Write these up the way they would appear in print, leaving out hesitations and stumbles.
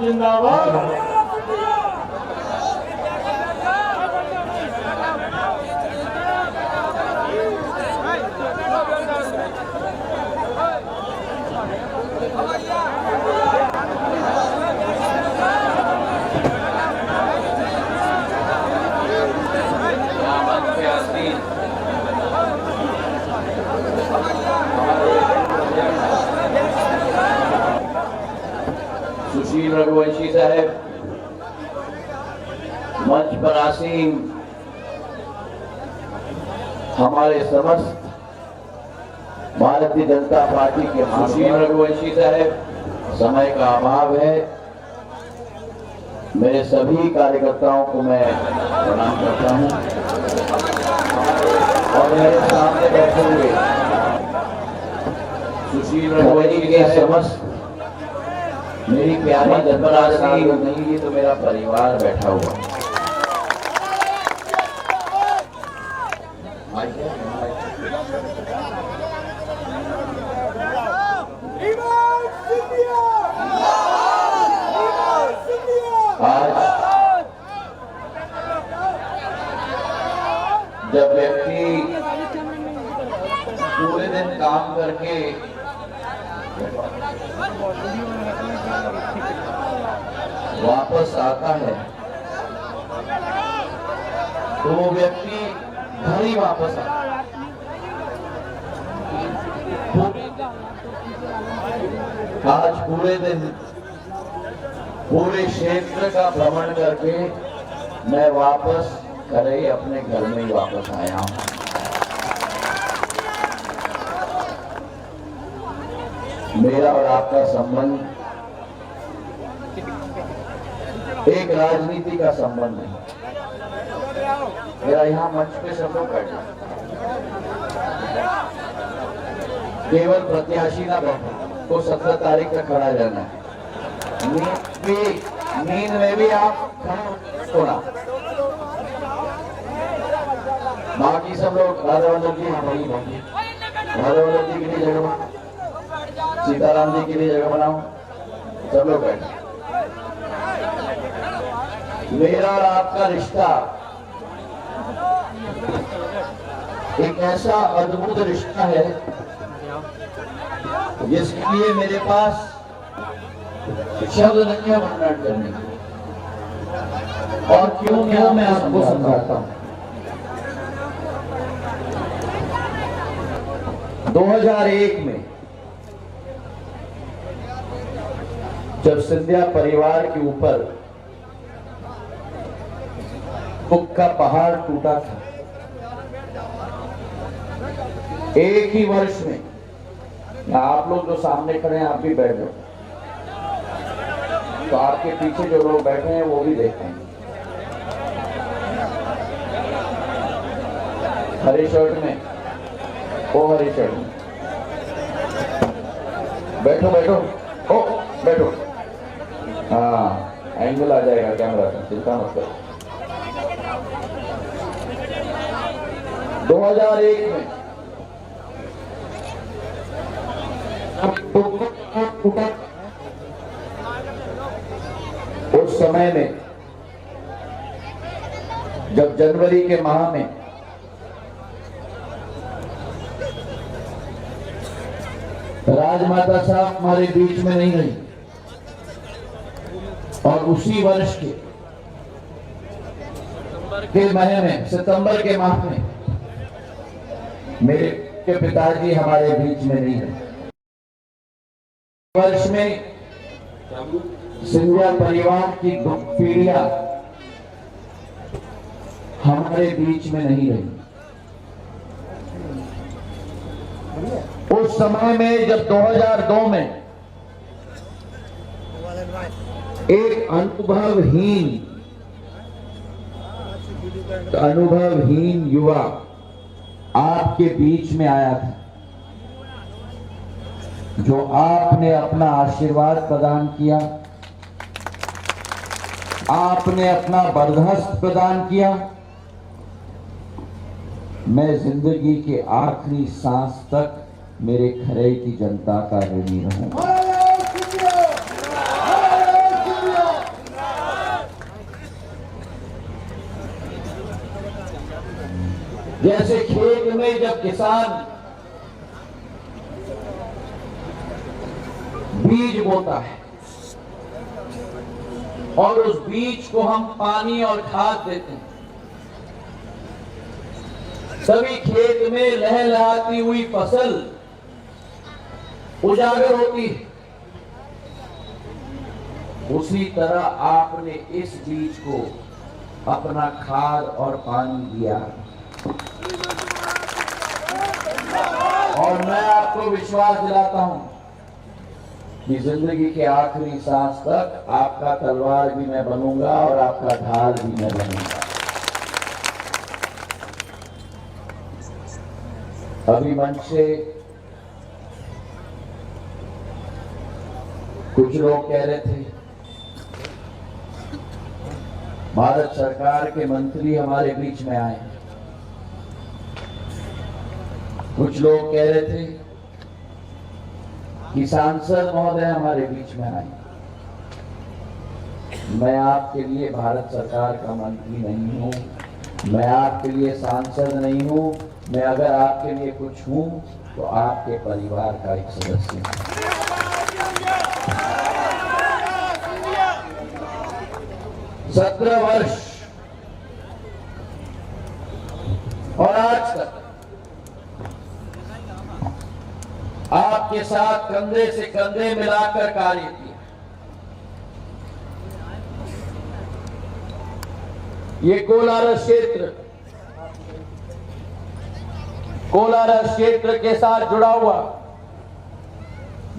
जिंदाबाद। सुशील रघुवंशी साहब मंच पर आसीन हमारे समस्त भारतीय जनता पार्टी के सुशील रघुवंशी साहब, समय का अभाव है, मेरे सभी कार्यकर्ताओं को मैं प्रणाम करता हूं और मेरे सामने बैठे हुए सुशील रघुवंशी के समस्त मेरी प्यारी जनपरासी नहीं तो मेरा परिवार बैठा हुआ। आज जब व्यक्ति पूरे दिन काम करके वापस आता है तो वो व्यक्ति घर ही वापस आता है। आज पूरे दिन पूरे क्षेत्र का भ्रमण करके मैं वापस करे अपने घर में ही वापस आया हूं। मेरा और आपका संबंध एक राजनीति का संबंध नहीं। मेरा यहाँ मंच पे सब लोग बैठे, केवल प्रत्याशी ना बैठे तो 17 तारीख तक खड़ा रहना है। नींद में भी आप सोना। बाकी सब लोग राधा वल्लभ जी हमारी बाकी राधा वल्लभ जी के लिए जगह बनाओ, सीताराम जी के लिए जगह बनाओ, सब लोग बैठे। मेरा और आपका रिश्ता एक ऐसा अद्भुत रिश्ता है जिसके लिए मेरे पास शब्द नहीं है वर्णन करने के। और क्यों मैं आपको समझाता हूं। 2001 में जब सिंधिया परिवार के ऊपर दुख का पहाड़ टूटा था, एक ही वर्ष में आप लोग जो सामने खड़े हैं आप भी बैठ जाओ, तो आपके पीछे जो लोग बैठे हैं वो भी देखेंगे। हरी शर्ट में, वो हरी शर्ट में बैठो बैठो, ओ बैठो। हाँ, एंगल आ जाएगा कैमरा का, चिंता मत करो। 2001 में उस समय में जब जनवरी के माह में राजमाता साहब हमारे बीच में नहीं रही और उसी वर्ष के महीने में सितंबर के माह में मेरे के पिताजी हमारे बीच में नहीं रहे। वर्ष में सिंधिया परिवार की पीढ़ियां हमारे बीच में नहीं रही। उस समय में जब 2002 में एक अनुभवहीन युवा आपके बीच में आया था, जो आपने अपना आशीर्वाद प्रदान किया, आपने अपना बर्दाश्त प्रदान किया। मैं जिंदगी के आखिरी सांस तक मेरे खरे की जनता का ऋणी रहूंगा। जैसे खेत में जब किसान बीज बोता है और उस बीज को हम पानी और खाद देते हैं, सभी खेत में लहलहाती हुई फसल उजागर होती है। उसी तरह आपने इस बीज को अपना खाद और पानी दिया और मैं आपको विश्वास दिलाता हूं कि जिंदगी के आखिरी सांस तक आपका तलवार भी मैं बनूंगा और आपका ढाल भी मैं बनूंगा। अभी मंच से कुछ लोग कह रहे थे भारत सरकार के मंत्री हमारे बीच में आए, कुछ लोग कह रहे थे कि सांसद महोदय हमारे बीच में आए। मैं आपके लिए भारत सरकार का मंत्री नहीं हूं, मैं आपके लिए सांसद नहीं हूं, मैं अगर आपके लिए कुछ हूं तो आपके परिवार का एक सदस्य हूं। 17 वर्ष और आज तक आपके साथ कंधे से कंधे मिलाकर कार्य किया। ये कोलारस क्षेत्र के साथ जुड़ा हुआ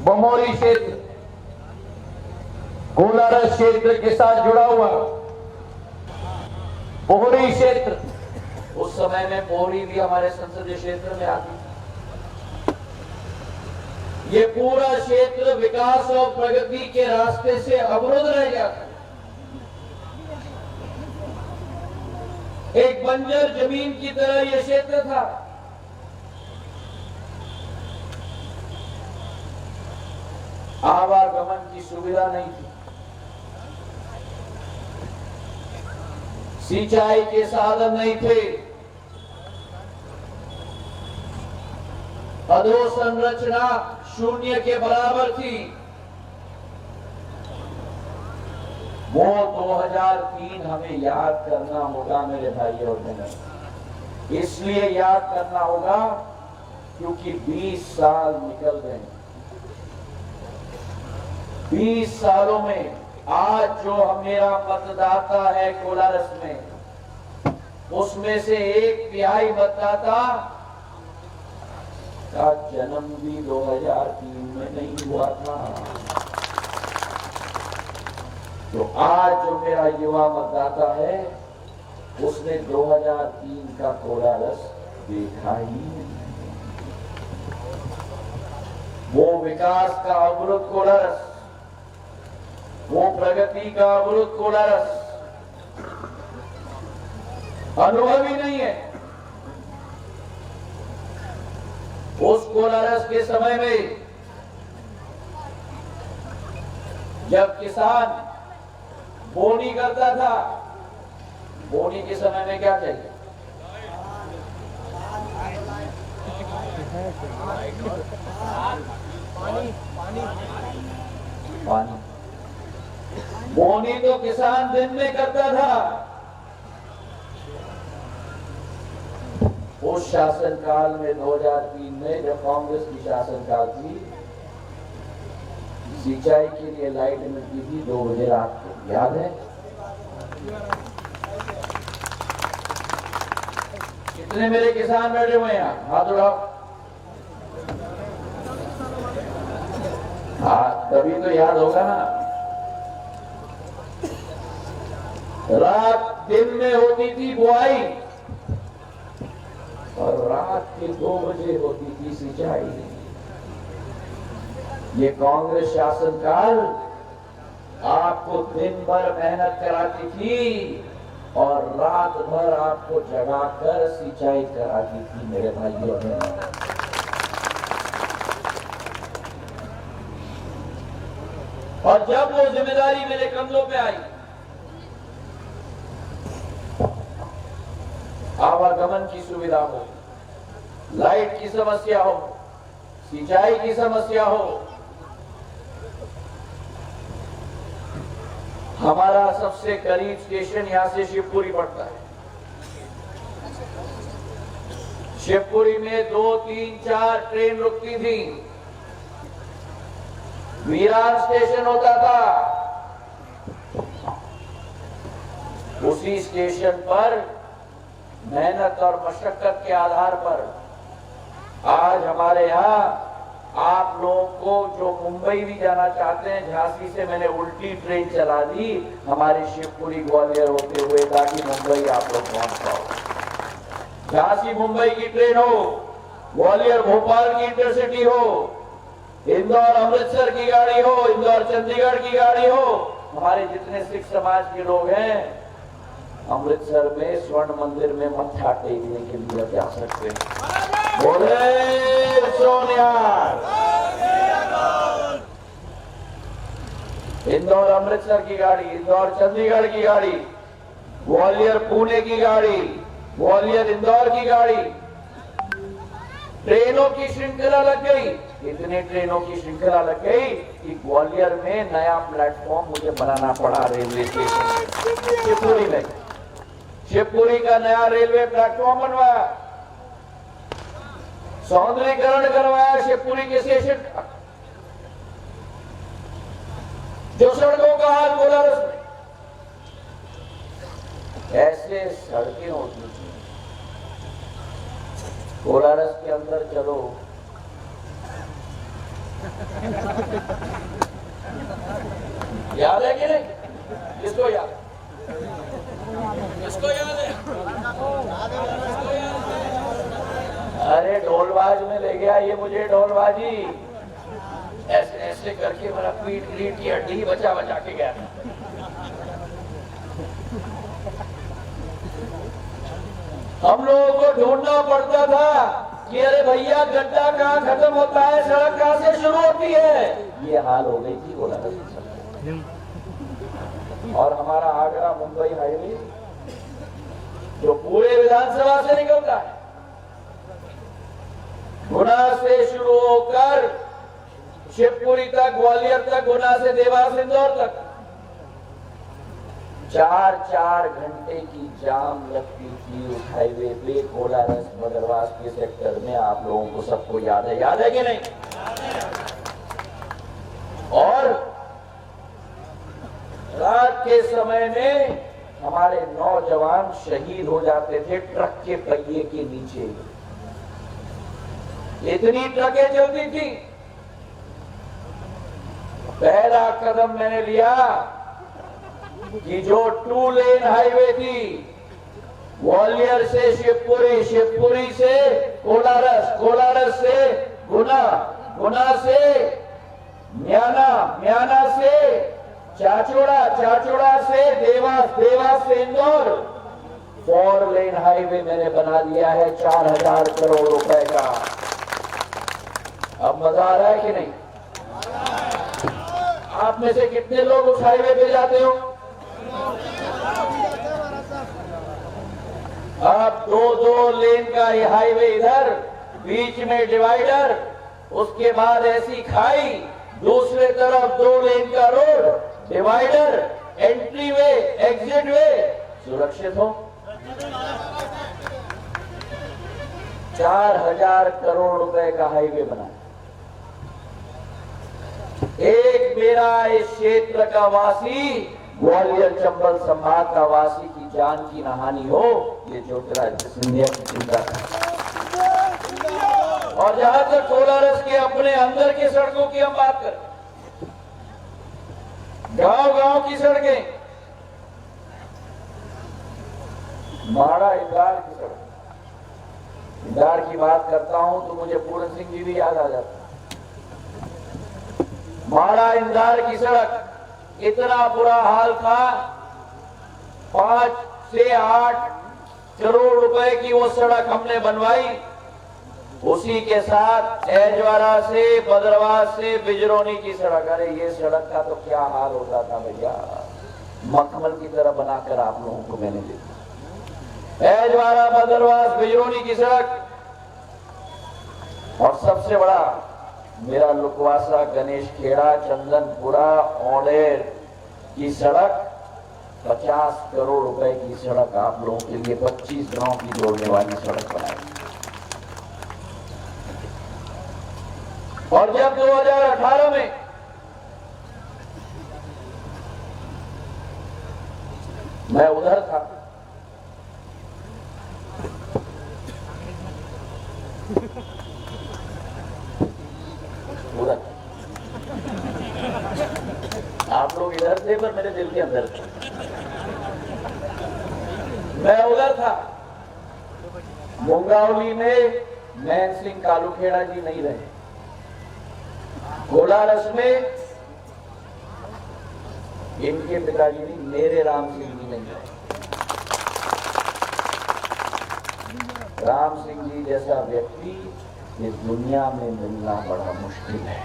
बमोरी क्षेत्र, कोलारस क्षेत्र के साथ जुड़ा हुआ पोहरी क्षेत्र, उस समय में पोहरी भी हमारे संसदीय क्षेत्र में आती। ये पूरा क्षेत्र विकास और प्रगति के रास्ते से अवरुद्ध रह गया था। एक बंजर जमीन की तरह यह क्षेत्र था। आवागमन की सुविधा नहीं थी, सिंचाई के साधन नहीं थे, अधोसंरचना शून्य के बराबर थी। वो 2003 हमें याद करना होगा मेरे भाई और बहनों, इसलिए याद करना होगा क्योंकि 20 साल निकल गए। 20 सालों में आज जो मेरा मतदाता है कोलारस में, उसमें से 1/3 मतदाता का जन्म भी 2003 में नहीं हुआ था। तो आज जो मेरा युवा मतदाता है उसने 2003 का कोलारस देखा ही नहीं। वो विकास का अवरुद्ध कोलारस, वो प्रगति का अवरुद्ध कोलारस अनुभव ही नहीं है। उस कोलारस के समय में जब किसान बोनी करता था, बोनी के समय में क्या चाहिए? पानी। बोनी तो किसान दिन में करता था। उस शासनकाल में 2003 में जब कांग्रेस की शासनकाल थी, सिंचाई के लिए लाइट मिलती थी 2 बजे रात को, याद है? कितने मेरे किसान बैठे हुए हैं? हाथ उठाओ। हाँ, तभी तो याद होगा ना। रात दिन में होती थी बुआई और रात के 2 बजे होती थी सिंचाई। ये कांग्रेस शासनकाल आपको दिन भर मेहनत कराती थी और रात भर आपको जगाकर सिंचाई कराती थी मेरे भाइयों ने। और जब वो जिम्मेदारी मेरे कंधों पे आई, आवागमन की सुविधा हो, लाइट की समस्या हो, सिंचाई की समस्या हो। हमारा सबसे करीब स्टेशन यहां से शिवपुरी पड़ता है। शिवपुरी में 2, 3, 4 ट्रेन रुकती थी। विरार स्टेशन होता था। उसी स्टेशन पर मेहनत और मशक्कत के आधार पर आज हमारे यहाँ आप लोगों को जो मुंबई भी जाना चाहते हैं, झांसी से मैंने उल्टी ट्रेन चला दी हमारी शिवपुरी ग्वालियर होते हुए, ताकि मुंबई आप लोग पहुंच पाओ। झांसी मुंबई की ट्रेन हो, ग्वालियर भोपाल की इंटरसिटी हो, इंदौर अमृतसर की गाड़ी हो, इंदौर चंडीगढ़ की गाड़ी हो। हमारे जितने सिख समाज के लोग हैं अमृतसर में स्वर्ण मंदिर में मत्था टेकने के लिए जा सकते हैं। बोले सोनियार। इंदौर अमृतसर की गाड़ी, इंदौर चंडीगढ़ की गाड़ी, ग्वालियर पुणे की गाड़ी, ग्वालियर इंदौर की गाड़ी, ट्रेनों की श्रृंखला लग गई। इतने ट्रेनों की श्रृंखला लग गई कि ग्वालियर में नया प्लेटफॉर्म मुझे बनाना पड़ा रेलवे स्टेशन शिवपुरी में। शिवपुरी का नया रेलवे प्लेटफॉर्म बनवाया, सौंदर्यीकरण करवाया शिवपुरी के स्टेशन का। जो सड़कों का हाल कोलारस में ऐसे सड़कें होती थी। कोलारस के अंदर चलो, याद है कि नहीं? किसको याद? किसको याद है? अरे ढोलबाज में ले गया ये मुझे, ढोलबाजी ऐसे ऐसे करके मेरा पीठ रीढ़ की हड्डी बचा बचा के गया था। हम लोगों को ढूंढना पड़ता था कि अरे भैया गड्ढा कहाँ खत्म होता है, सड़क कहाँ से शुरू होती है। ये हाल हो गई थी कोलारस। और हमारा आगरा मुंबई हाईवे जो पूरे विधानसभा से निकलता है, गुना से शुरू होकर शिवपुरी तक, ग्वालियर तक, गुना से देवास इंदौर तक 4-4 घंटे की जाम लगती थी उस हाईवे पे कोलारस बदरवास के सेक्टर में। आप लोगों को सबको याद है कि नहीं? और रात के समय में हमारे नौजवान शहीद हो जाते थे ट्रक के पहिए के नीचे। इतनी ट्रकें चलती थी। पहला कदम मैंने लिया कि जो 2 लेन हाईवे थी, ग्वालियर से शिवपुरी, शिवपुरी से कोलारस, कोलारस से गुना, गुना से म्याना, म्याना से चाचौड़ा, चाचौड़ा से देवास, देवास से इंदौर 4 लेन हाईवे मैंने बना दिया है 4000 करोड़ रुपए का। अब मजा आ रहा है कि नहीं? आप में से कितने लोग उस हाईवे पे जाते हो? अब 2-2 लेन का ये हाईवे इधर, बीच में डिवाइडर, उसके बाद ऐसी खाई, दूसरे तरफ 2 लेन का रोड, डिवाइडर, एंट्री वे, एग्जिट वे, सुरक्षित हो। 4000 करोड़ रुपए का हाईवे बना। एक मेरा इस क्षेत्र का वासी, ग्वालियर चंबल संभाग का वासी की जान की नहानी हो, ये ज्योतिरादित्य सिंधिया की चिंता है। और जहां तक कोलारस के अपने अंदर की सड़कों की हम बात करें, गांव-गांव की सड़कें, माड़ा इंदार की सड़क, इंदार की बात करता हूं तो मुझे पूरन सिंह जी भी याद आ जाता। माड़ा इंदार की सड़क इतना बुरा हाल था, 5 से 8 करोड़ रुपए की वो सड़क हमने बनवाई। उसी के साथ एजवारा से, बदरवास से बिजरौनी की सड़क, अरे ये सड़क का तो क्या हाल होता था भैया, मखमल की तरह बनाकर आप लोगों को मैंने देखा। ऐजवारा बदरवास बिजरोनी की सड़क, और सबसे बड़ा मेरा लुकवासा गणेश खेड़ा चंदनपुरा औडेर की सड़क 50 करोड़ रुपए की सड़क आप लोगों के लिए 25 गांव की जोड़ने वाली सड़क बनाई। और जब 2018 में मैं उधर था, उधर आप लोग इधर थे पर मेरे दिल के अंदर थे। मैं उधर था, मुंगावली में मैन सिंह कालूखेड़ा जी नहीं रहे, कोलारस में इनके पिताजी नहीं, मेरे राम सिंह जी नहीं रहे। राम सिंह जी जैसा व्यक्ति इस दुनिया में मिलना बड़ा मुश्किल है।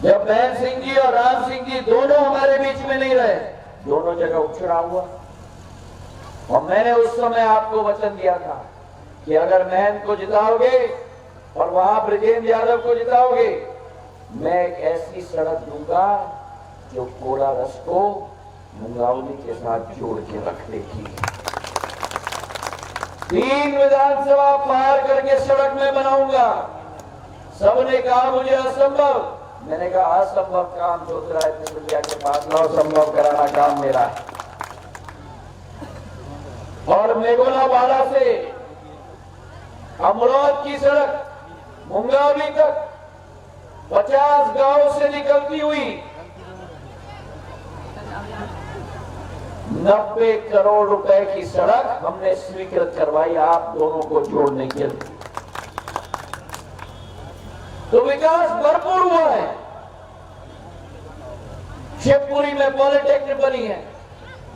जब मैन सिंह जी और राम सिंह जी दोनों हमारे बीच में नहीं रहे, दोनों जगह उपचुनाव हुआ, और मैंने उस समय आपको वचन दिया था कि अगर मैन को जिताओगे और वहां ब्रजेंद्र यादव को जिताओगे, मैं एक ऐसी सड़क दूंगा जो कोलारस को मुंगावली के साथ जोड़ के रख देगी। 3 विधानसभा पार करके सड़क में बनाऊंगा। सबने कहा मुझे असंभव, मैंने कहा असंभव काम ज्योतिरादित्य सिंधिया के पास लाओ, संभव कराना काम मेरा है। और मेघोलावाड़ा से अमरोद की सड़क मुंगावली तक 50 गांव से निकलती हुई 90 करोड़ रुपए की सड़क हमने स्वीकृत करवाई आप दोनों को जोड़ने के लिए। तो विकास भरपूर हुआ है। शिवपुरी में पॉलिटेक्निक बनी है।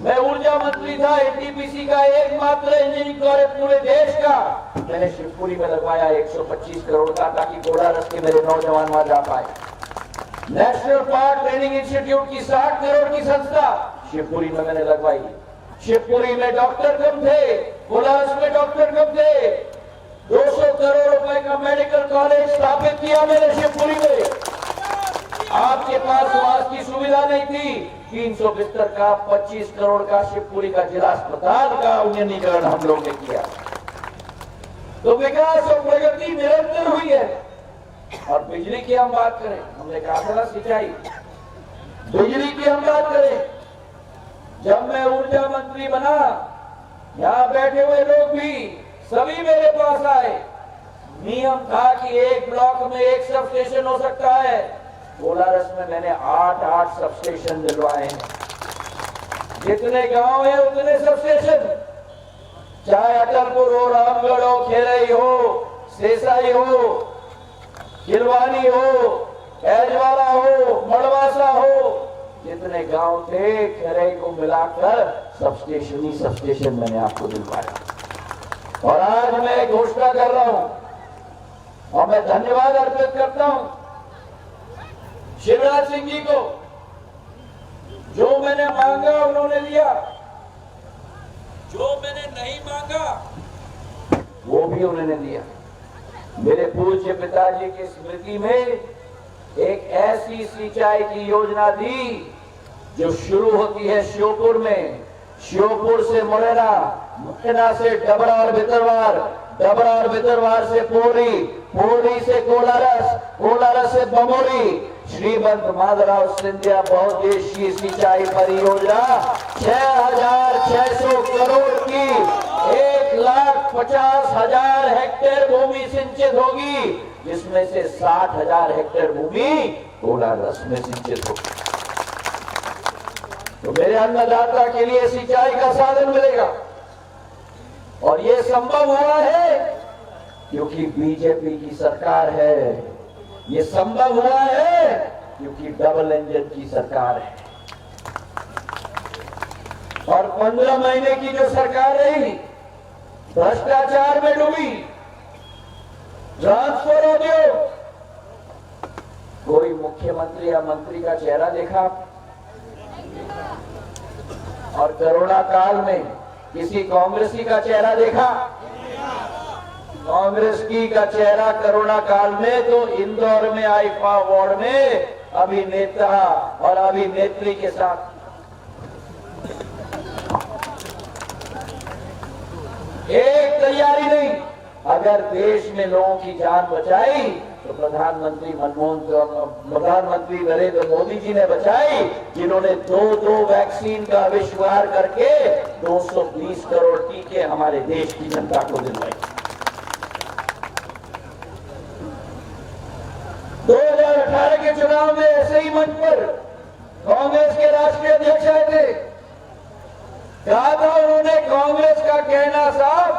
मैं ऊर्जा मंत्री था, एनटीपीसी का एकमात्र इंजीनियरिंग कॉलेज पूरे देश का मैंने शिवपुरी में लगवाया 125 करोड़ का, ताकि कोलारस के मेरे नौजवान वहां जा पाए। नेशनल पार्क ट्रेनिंग इंस्टीट्यूट की 60 करोड़ की संस्था शिवपुरी में मैंने लगवाई। शिवपुरी में डॉक्टर कम थे, कोलारस में डॉक्टर कम थे। 200 करोड़ रुपए का मेडिकल कॉलेज स्थापित किया मैंने शिवपुरी में। आपके पास स्वास्थ्य की सुविधा नहीं थी, 300 बिस्तर का 25 करोड़ का शिवपुरी का जिला अस्पताल का उन्नतीकरण हम लोग ने किया। तो विकास और प्रगति निरंतर हुई है। और बिजली की हम बात करें, हमने कहा था ना सिंचाई, बिजली की हम बात करें, जब मैं ऊर्जा मंत्री बना, यहाँ बैठे हुए लोग भी सभी मेरे पास आए। नियम था कि एक ब्लॉक में एक सब स्टेशन हो सकता है। कोलारस में मैंने 8 सब स्टेशन दिलवाए हैं। जितने गांव है उतने सब स्टेशन, चाहे अटलपुर हो, रामगढ़ हो, खेरई हो, सेसाई हो, किलवानी हो, ऐजवारा हो, मड़वासा हो, जितने गांव थे खेरई को मिलाकर सब स्टेशन मैंने आपको दिलवाया। और आज मैं घोषणा कर रहा हूं और मैं धन्यवाद अर्पित करता हूं शिवराज सिंह जी को। जो मैंने मांगा उन्होंने दिया, जो मैंने नहीं मांगा वो भी उन्होंने दिया। मेरे पूज्य पिताजी की स्मृति में एक ऐसी सिंचाई की योजना दी जो शुरू होती है श्योपुर में, श्योपुर से मुरैना, मुरैना से डबरा और भितरवार, डबरा और भितरवार से पोरी, पोरी से कोलारस, कोलारस से बमोरी। श्रीमंत माधवराव सिंधिया बहुउद्देशीय सिंचाई परियोजना 6,600 करोड़ की 1,50,000 हेक्टेयर भूमि सिंचित होगी, जिसमें से 60,000 हेक्टेयर भूमि कोलारस में सिंचित होगी। तो मेरे अन्नदाता के लिए सिंचाई का साधन मिलेगा। और ये संभव हुआ है क्योंकि बीजेपी की सरकार है। ये संभव हुआ है क्योंकि डबल इंजन की सरकार है। और 15 महीने की जो सरकार रही, भ्रष्टाचार में डूबी, ट्रांसफर उद्योग, कोई मुख्यमंत्री या मंत्री का चेहरा देखा? और कोरोना काल में किसी कांग्रेसी का चेहरा देखा? कांग्रेस की का चेहरा कोरोना काल में तो इंदौर में आईफा वार्ड में अभिनेता और अभिनेत्री के साथ एक तैयारी नहीं। अगर देश में लोगों की जान बचाई तो प्रधानमंत्री नरेंद्र मोदी जी ने बचाई, जिन्होंने दो वैक्सीन का आविष्कार करके 220 करोड़ टीके हमारे देश की जनता को दिलवाई। 2018 के चुनाव में ऐसे ही मंच पर कांग्रेस के राष्ट्रीय अध्यक्ष आए थे। कहा था उन्होंने, कांग्रेस का कहना साफ,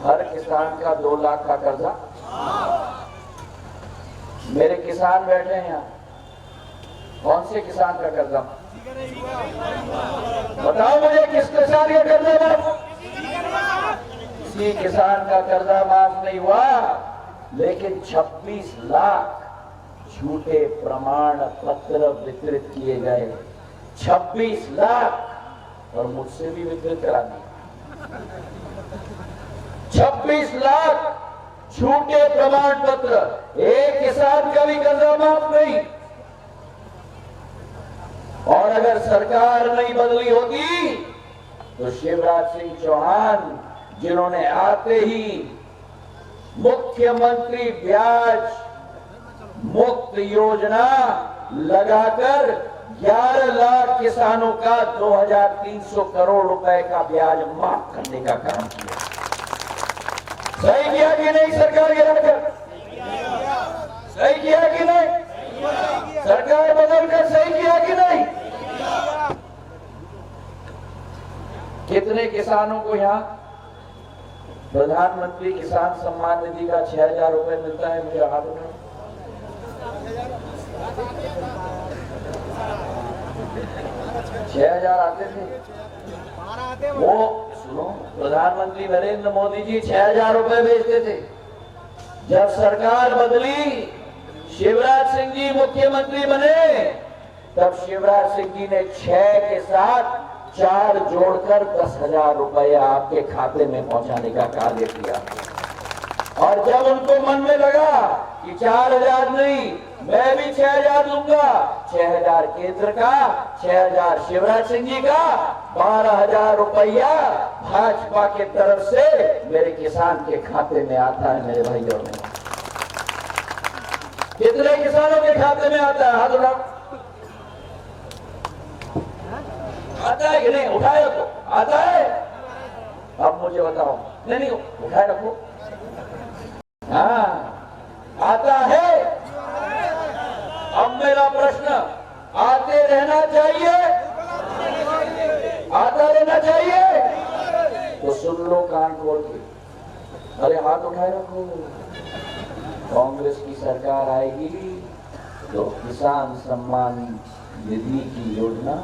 हर किसान का 2 लाख का कर्जा। मेरे किसान बैठे हैं यहाँ, कौन से किसान का कर्जा? बताओ मुझे, किस किसान का कर्जा माफ? किसी किसान का कर्जा माफ नहीं हुआ, लेकिन 26 लाख झूठे प्रमाण पत्र वितरित किए गए। 26 लाख, और मुझसे भी वितरित करा दिए। 26 लाख झूठे प्रमाण पत्र, एक किसान का भी कर्जा माफ नहीं। और अगर सरकार नहीं बदली होती तो शिवराज सिंह चौहान, जिन्होंने आते ही मुख्यमंत्री ब्याज मुक्त योजना लगाकर 11 लाख किसानों का 2300 करोड़ रुपए का ब्याज माफ करने का काम किया। सही किया कि नहीं सरकार गिराकर? सही किया कि नहीं? सरकार बदलकर सही किया कि नहीं? कितने किसानों को यहाँ प्रधानमंत्री किसान सम्मान निधि का 6000 रुपए मिलता है? मुझे हाथ उठाओ। 6000 आते थे वो। सुनो, प्रधानमंत्री नरेंद्र मोदी जी 6000 रुपए भेजते थे। जब सरकार बदली, शिवराज सिंह जी मुख्यमंत्री बने, तब शिवराज सिंह जी ने 6 के साथ 4 जोड़कर 10,000 रुपया आपके खाते में पहुंचाने का कार्य किया। और जब उनको मन में लगा कि 4000 नहीं, मैं भी 6000 दूंगा, 6000 केंद्र का, 6000 शिवराज सिंह जी का, 12,000 रुपया भाजपा के तरफ से मेरे किसान के खाते में आता है। मेरे भाइयों ने, कितने किसानों के खाते में आता है? हाथ उठाओ। आता है कि नहीं? उठाए रखो। आता है? अब मुझे बताओ। नहीं, उठाए रखो। हाँ, आता है। अब मेरा प्रश्न, आते रहना चाहिए? आता रहना चाहिए? तो सुन लो कान खोल के। अरे हाथ उठाए रखो। कांग्रेस की सरकार आएगी तो किसान सम्मान निधि की योजना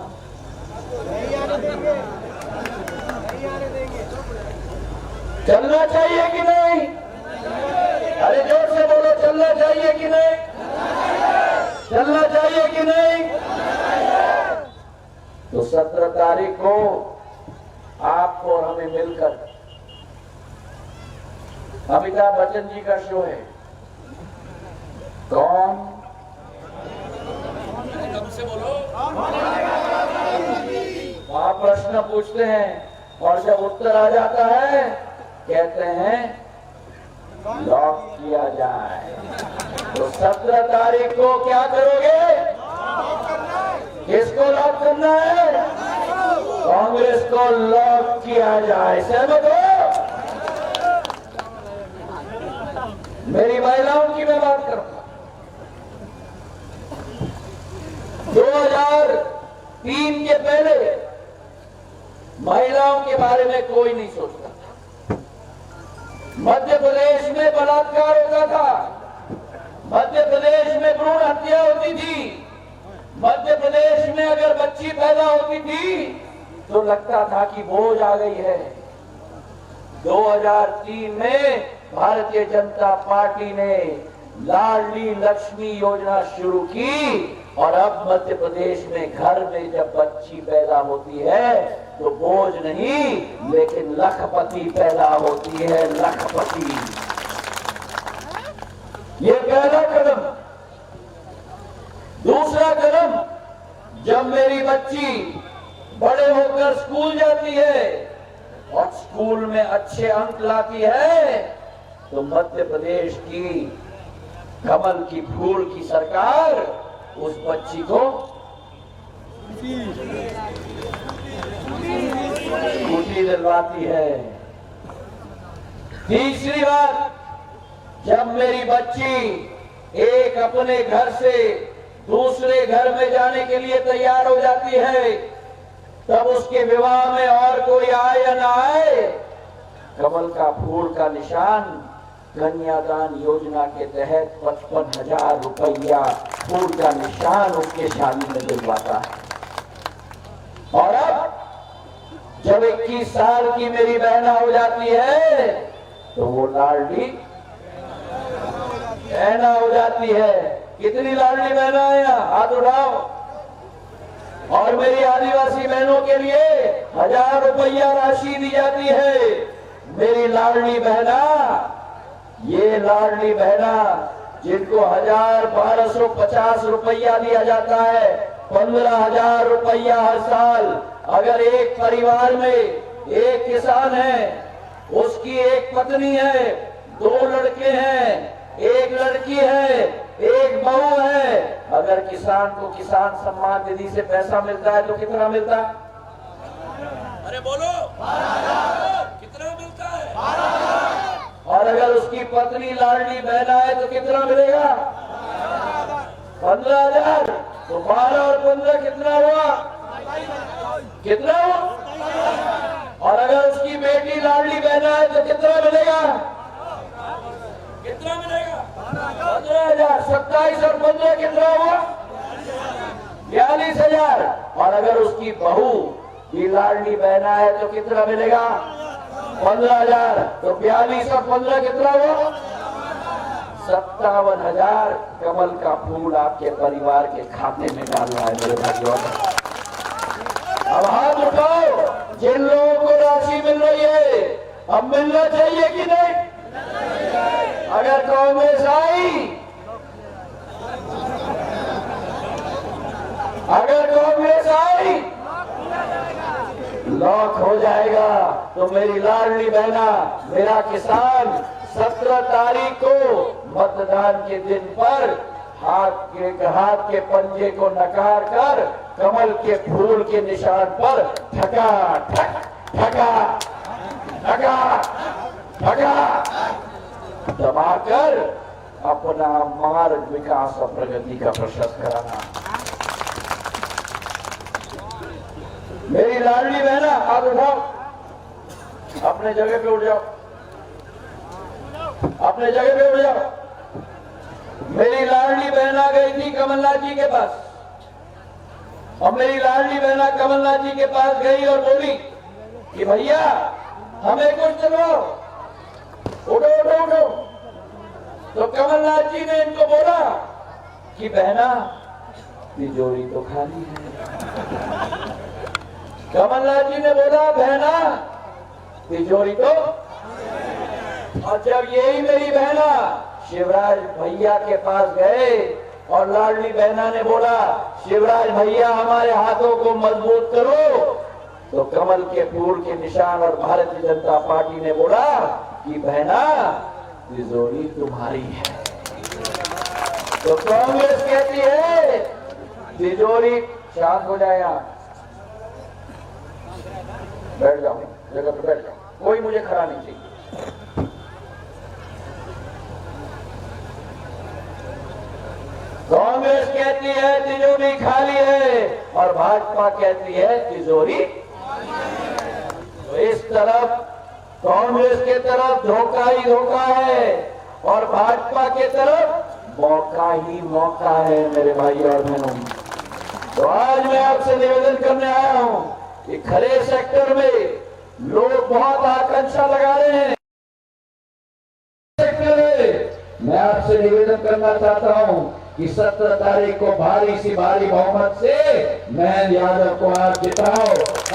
चलना चाहिए कि नहीं? अरे जोर से बोलो, चलना चाहिए कि नहीं? चलना चाहिए कि नहीं? तो 17 तारीख को आपको और हमें मिलकर, अमिताभ बच्चन जी का शो है, कौन? से बोलो। वहां प्रश्न पूछते हैं और जब उत्तर आ जाता है कहते हैं लॉक किया जाए। तो 17 तारीख को क्या करोगे? किसको लॉक करना है? कांग्रेस को लॉक किया जाए। सहमत हो? मेरी महिलाओं की मैं बात करूंगा। 2003 के पहले महिलाओं के बारे में कोई नहीं सोचता था। मध्य प्रदेश में बलात्कार होता था, मध्य प्रदेश में भ्रूण हत्या होती थी, मध्य प्रदेश में अगर बच्ची पैदा होती थी तो लगता था कि बोझ आ गई है। 2003 में भारतीय जनता पार्टी ने लाडली लक्ष्मी योजना शुरू की और अब मध्य प्रदेश में घर में जब बच्ची पैदा होती है तो बोझ नहीं लेकिन लखपति पैदा होती है, लखपति। ये पहला कदम। दूसरा कदम, जब मेरी बच्ची बड़े होकर स्कूल जाती है और स्कूल में अच्छे अंक लाती है तो मध्य प्रदेश की कमल की फूल की सरकार उस बच्ची को स्कूटी दिलवाती है। तीसरी बात, जब मेरी बच्ची एक अपने घर से दूसरे घर में जाने के लिए तैयार हो जाती है तब उसके विवाह में और कोई आए या ना आए, कमल का फूल का निशान कन्यादान योजना के तहत 55,000 रुपया फूल का निशान उसके शादी में दिलवाता है। और अब जब 21 साल की मेरी बहना हो जाती है तो वो लाडली बहना हो जाती है। कितनी लाडली बहना है यहाँ? हाथ उठाओ। और मेरी आदिवासी बहनों के लिए 1,000 रुपया राशि दी जाती है। मेरी लाडली बहना, ये लाडली बहना जिनको 1,000-1,250 रुपया दिया जाता है, 15,000 रुपया हर साल। अगर एक परिवार में एक किसान है, उसकी एक पत्नी है, 2 लड़के हैं, एक लड़की है, एक बहू है, अगर किसान को किसान सम्मान निधि से पैसा मिलता है तो कितना मिलता है? अरे बोलो, 12,000। कितना मिलता है? 12,000। और अगर उसकी पत्नी लाडली बहना है तो कितना मिलेगा? 15,000। तो 12 और 15 कितना हुआ? कितना हुआ? और अगर उसकी बेटी लाडली बहना है तो कितना मिलेगा? कितना मिलेगा? 15,000। 27 और 15 कितना हुआ? 42,000। और अगर उसकी बहू भी लाडली बहना है तो कितना मिलेगा? 15,000। तो 42 और 15 कितना हुआ? 57,000 कमल का फूल आपके परिवार के खाते में डालना है मेरे भाइयों। अब हाथ उठाओ जिन लोगों को राशि मिल रही है, अब मिलना चाहिए कि नहीं? अगर कांग्रेस आई, अगर कांग्रेस आई लॉक हो जाएगा। तो मेरी लाडली बहना, मेरा किसान 17 तारीख को मतदान के दिन पर हाथ के पंजे को नकार कर कमल के फूल के निशान पर ठका ठक ठका ठका ठका दबाकर अपना मार्ग विकास और प्रगति का प्रशस्त कराना। मेरी लाडली बहना, हाथ उठाओ, अपने जगह पे उठ जाओ, अपने जगह पे उठ जाओ। मेरी लाडली बहना गई थी कमलनाथ जी के पास और मेरी लाडली बहना कमलनाथ जी के पास गई और बोली कि भैया हमें कुछ दिलवाओ, उठो उठो उठो। तो कमलनाथ जी ने इनको बोला कि बहना तिजोरी तो खाली है। कमलनाथ जी ने बोला बहना तिजोरी तो। और जब यही मेरी बहना शिवराज भैया के पास गए और लाडली बहना ने बोला शिवराज भैया हमारे हाथों को मजबूत करो, तो कमल के फूल के निशान और भारतीय जनता पार्टी ने बोला कि बहना तिजोरी तुम्हारी है। तो कांग्रेस कहती है तिजोरी। शांत हो जाए, यहां बैठ जाओ, जगह पे बैठ जाओ, कोई मुझे खड़ा नहीं चाहिए। कांग्रेस कहती है तिजोरी खाली है और भाजपा कहती है तिजोरी। तो इस तरफ कांग्रेस के तरफ धोखा ही धोखा है और भाजपा के तरफ मौका ही मौका है मेरे भाई और बहनों। तो आज मैं आपसे निवेदन करने आया हूं कि खरे सेक्टर में लोग बहुत आकांक्षा लगा रहे हैं। सेक्टर मैं आपसे निवेदन करना चाहता हूं कि 17 तारीख को भारी बहुमत से महेंद्र यादव को आप जिताओ,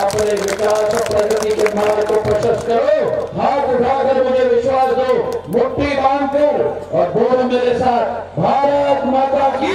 अपने विकास और प्रगति के मार्ग को प्रशस्त करो, हाथ उठाकर मुझे विश्वास दो, मुट्ठी बांधकर और बोलो मेरे साथ, भारत माता की